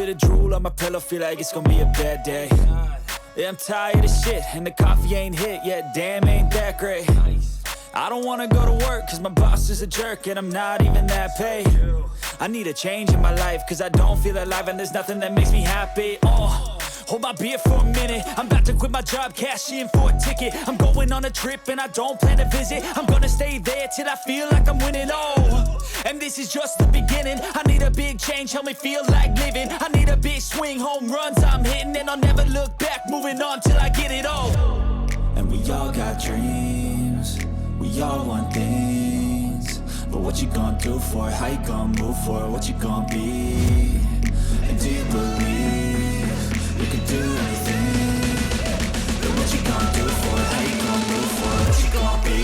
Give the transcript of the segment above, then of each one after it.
bit of drool on my pillow, feel like it's gonna be a bad day. Yeah, I'm tired of shit, and the coffee ain't hit yet, damn, ain't that great. I don't wanna go to work, cause my boss is a jerk, and I'm not even that paid. I need a change in my life, cause I don't feel alive, and there's nothing that makes me happy. Hold my beer for a minute, I'm about to quit my job, cash in for a ticket. I'm going on a trip and I don't plan to visit. I'm gonna stay there till I feel like I'm winning, and this is just the beginning. I need a big change, help me feel like living. I need a big swing, home runs I'm hitting, and I'll never look back, moving on till I get it all. And we all got dreams, we all want things, but what you gonna do for it? How you gonna move for it? What you gonna be? And do you believe you can do anything? But what you gonna do for it? How you gonna move for it? What you gonna be?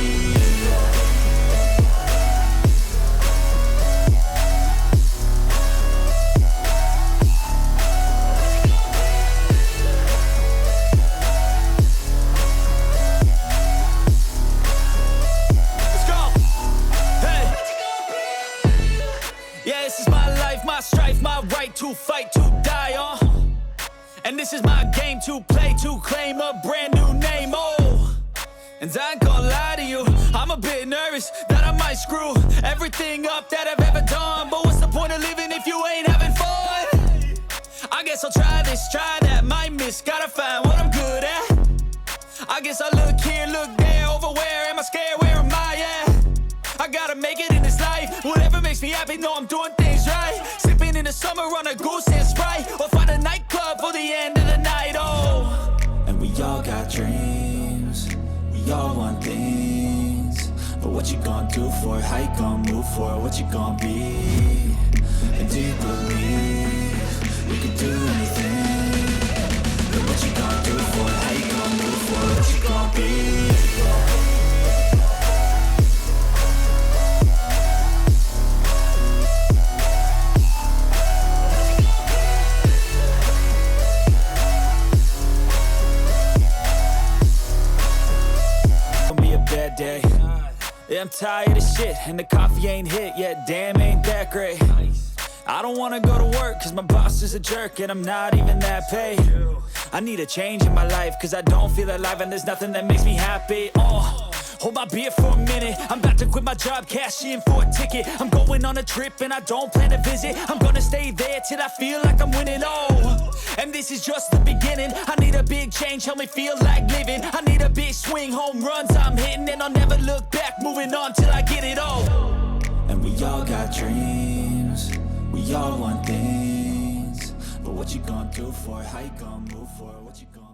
Yeah, this is my life, my strife, my right to fight, to die on. And this is my game to play, to claim a brand new name, And I ain't gonna lie to you, I'm a bit nervous that I might screw everything up that I've ever done. But what's the point of living if you ain't having fun? I guess I'll try this, try that, might miss, gotta find what I'm good at. I guess I look here, look there, over where am I scared, where am I at? I gotta make it in this life, whatever makes me happy, know I'm doing things right. Sipping in the summer on a goose and Sprite, or find a nightclub for the end of the night, And we all got dreams, we all want things, but what you gonna do for it? How you gonna move for it? What you gonna be? And do you believe you can do anything? But what you gonna do for it? How you gonna move for it? What you gonna be? Day. Yeah, I'm tired of shit, and the coffee ain't hit yet, damn, ain't that great. I don't wanna go to work, cause my boss is a jerk, and I'm not even that paid. I need a change in my life, cause I don't feel alive, and there's nothing that makes me happy. Hold my beer for a minute, I'm about to quit my job, cash in for a ticket. I'm going on a trip and I don't plan to visit. I'm gonna stay there till I feel like I'm winning, and this is just the beginning. I need a big change, help me feel like living. I need a big swing, home runs I'm hitting, and I'll never look back, moving on till I get it all. And we all got dreams, we all want things, but what you gonna do for it? How you gonna move for it? What you gonna